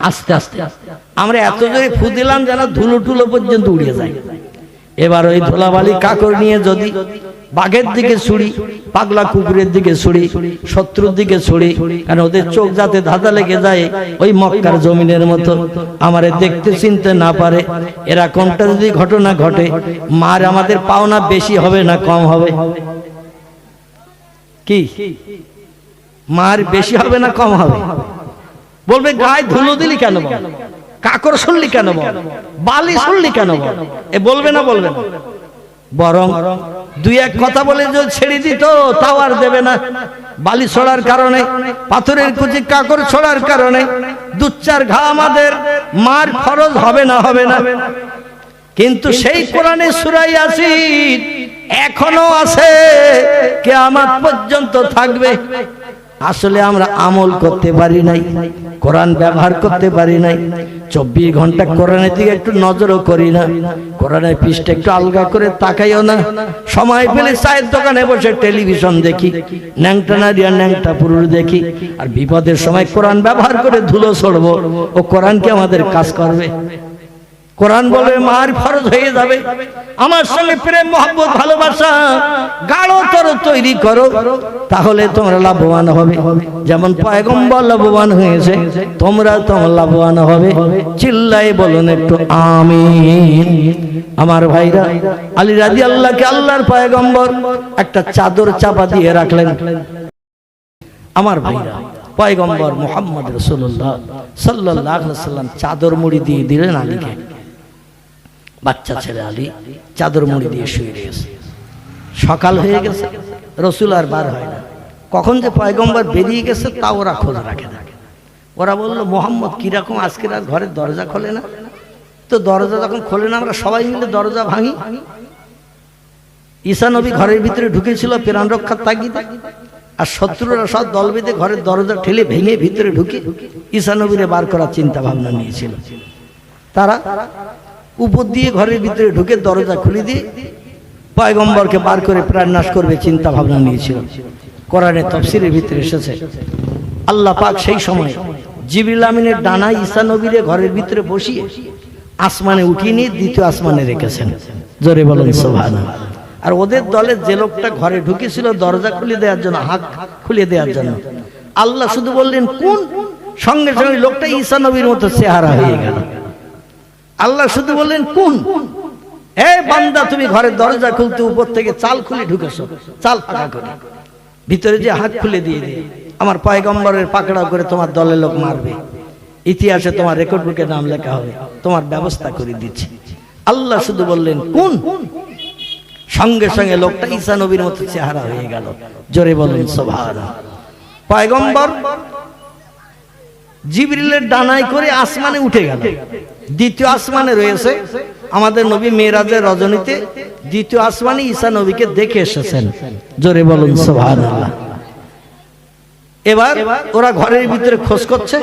আস্তে আস্তে আমরা এত জোরে ফু দিলাম যেন ধুলো টুলো পর্যন্ত উড়ে যায়। এবার ওই ধুলাবালি কাকড় নিয়ে যদি বাঘের দিকে ছুড়ি, পাগলা কুকুরের দিকে ছুড়ি, শত্রুর দিকে ছুড়ি, কারণ ওদের চোখ যাতে ধাঁধা লেগে যায় ওই মক্কার জমিনের মতো আমারে দেখতে চিনতে না পারে, এরকমটা যদি ঘটনা ঘটে, মার আমাদের পাওনা বেশি হবে না কম হবে? কি মার বেশি হবে না কম হবে? বলবে গায়ে ধুলো দিলি কেন বল, কাকড় শুনলি কেন বল, বালি শুনলি কেন বল, এ বলবে না বলবে না? বরং দুই এক কথা বলে যদি ছেড়ে দিত তাও আর দেবে না। বালি ছড়ার কারণে, পাথরের কুচি কাকড় ছড়ার কারণে দু চার ঘা আমাদের মার খরচ হবে না, হবে না। কিন্তু সেই কোরআনে সূরা ইয়াসিন এখনো আছে, কিয়ামত পর্যন্ত থাকবে। আসলে আমরা আমল করতে পারি নাই, কোরআন ব্যবহার করতে পারি নাই, 24 ঘন্টা কোরআনের দিকে একটু নজরও করি না, কোরআনের পৃষ্ঠা একটু আলগা করে তাকাইও না। সময় পেলে চায়ের দোকানে বসে টেলিভিশন দেখি, ন্যাংটা নারী আর ন্যাংটা পুরুষ দেখি, আর বিপদের সময় কোরআন ব্যবহার করে ধুলো ছড়বো, ও কোরআন কি আমাদের কাজ করবে? কোরআন বলে মার ফরজ হয়ে যাবে, আমার সঙ্গে প্রেম মহব্বত ভালোবাসা গাঢ়তর তৈরি করো, তাহলে তোমরা লাভবান হবে। যেমন পয়গম্বর লাভবান হয়েছে, তোমরা লাভবান হবে। চিল্লাই বলুন একটু আমিন। আমার ভাইরা, আলী রাদিয়াল্লাহকে আল্লাহর পয়গম্বর একটা চাদর চাপা দিয়ে রাখলেন। আমার ভাইরা, পয়গম্বর মুহাম্মদ রাসূলুল্লাহ সাল্লাল্লাহু আলাইহি ওয়াসাল্লাম চাদর মুড়ি দিয়ে দিলেন আলীকে। বাচ্চা ছেলে আলী চাদর মুড়ি দিয়ে শুয়ে রয়েছে। সকাল হয়ে গেছে, রসুল আর বার হয় না। কখন যে পয়গম্বর বেরিয়ে গেছে তা ওরা খোঁজ রাখে না। ওরা বললো, মোহাম্মদ কিরকম আজকে আর ঘরের দরজা খোলে না? তো দরজা যখন খোলে না, আমরা সবাই মিলে দরজা ভাঙি। ঈসা নবী ঘরের ভিতরে ঢুকেছিল প্রাণ রক্ষার তাগিদে, আর শত্রুরা সব দল বেঁধে ঘরের দরজা ঠেলে ভেঙে ভিতরে ঢুকে ঈসা নবীরে বার করার চিন্তা ভাবনা নিয়েছিল। তারা উপর দিয়ে ঘরের ভিতরে ঢুকে দরজা খুলে দিয়ে পয়গম্বরকে বার করে প্রাণ নাশ করবে চিন্তা ভাবনা নিয়েছিল। কোরআনে তাফসীরের ভিতরে এসেছে, আল্লাহ পাক সেই সময় জিবরিল আমিনের ডানায় ঈসা নবীরে ঘরের ভিতরে বসিয়ে আসমানে উঠিয়ে নিয়ে দ্বিতীয় আসমানে রেখেছেন। জোরে বলুন সুবহানাল্লাহ। আর ওদের দলের যে লোকটা ঘরে ঢুকেছিল দরজা খুলে দেওয়ার জন্য, হাত খুলে দেওয়ার জন্য, আল্লাহ শুধু বললেন কোন, সঙ্গে সঙ্গে লোকটা ঈসা নবীর মতো চেহারা হয়ে গেল। আল্লাহ শুধু বললেন কোন, এ বান্দা তুমি ঘরের দরজা খুলতে উপর থেকে চাল খুলে ঢুকেছো, চাল ফাঁকা করে ভিতরে যে হাত খুলে দিয়ে দিয়ে আমার পয়গম্বরের পাকড়াও করে তোমার দলের লোক মারবে, ইতিহাসে তোমার রেকর্ড বুকে নাম লেখা হবে, তোমার ব্যবস্থা করে দিচ্ছি। আল্লাহ শুধু বললেন কোন, সঙ্গে সঙ্গে লোকটা ঈসা নবীর মতো চেহারা হয়ে গেল। জোরে বলুন সুবহানাল্লাহ। পয়গম্বর জিবরিলের ডানায় করে আসমানে উঠে গেল, দ্বিতীয় আসমানে রয়েছে। আমাদের নবী মেরাজের রজনীতে দ্বিতীয় আসমানে ঈসা নবীকে দেখে এসেছেন। জোরে বলুন সুবহানাল্লাহ। এবার ওরা ঘরের ভিতরে খোঁজ করছে,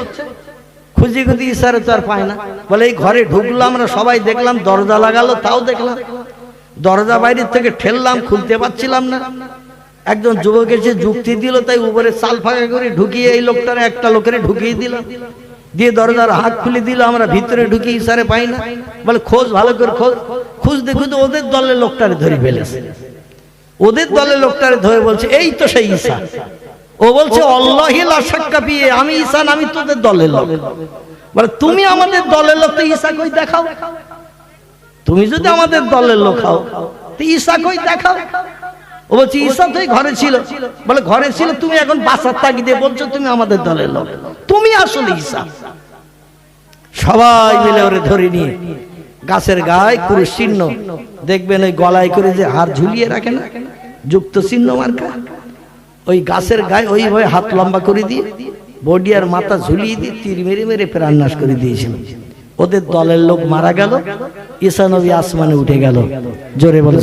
খুঁজি খুঁজি ঈসারে তো আর পায় না। বলে এই ঘরে ঢুকলাম, আমরা সবাই দেখলাম, দরজা লাগালো তাও দেখলাম, দরজা বাইরের থেকে ঠেললাম খুলতে পারছিলাম না। একজন যুবক এসে যুক্তি দিল, তাই উপরে চাল ফাঁকা করে ঢুকিয়ে এই লোকটার একটা লোকের ঢুকিয়ে দিলাম, দিয়ে দরজার হাত খুলে দিল, আমরা ভিতরে ঢুকি ঈসারে পাই না। বলে খোঁজ ভালো করে খোঁজ, খুঁজতে খুঁজতে ওদের দলের লোকটারে ধরে ফেলেছে। ওদের দলের লোকটারে ধরে বলছে এই তো সেই ঈসা। ও বলছে আল্লাহি লা শাক্কা ফি, আমি ঈসা, আমি তোদের দলের লোক। বলে তুমি আমাদের দলের লোক, তো ঈসা কই দেখাও। তুমি যদি আমাদের দলের লোক হও তো ঈসা কই দেখাও। ও বলছে ঈসা তো ঘরে ছিল। বলে ঘরে ছিল, তুমি এখন বাসার তাগিদে বলছো তুমি আমাদের দলের লোক, তুমি আসলে ঈসা। সবাই মিলে ওরে ধরে নিয়ে গাছের গায়ে ক্রুশ চিহ্ন, দেখবেন ওই গলায় করে যে হার ঝুলিয়ে রাখে না, যুক্ত চিহ্ন মার্কা, ওই গাছের গায়ে ওইভাবে হাত লম্বা করে দিয়ে বডি আর মাথা ঝুলিয়ে দিয়ে তীর মেরে মেরে প্রাণ নাশ করে দিয়েছিল। ওদের দলের লোক মারা গেল, ঈসা নবী আসমানে উঠে গেল। জোরে বলে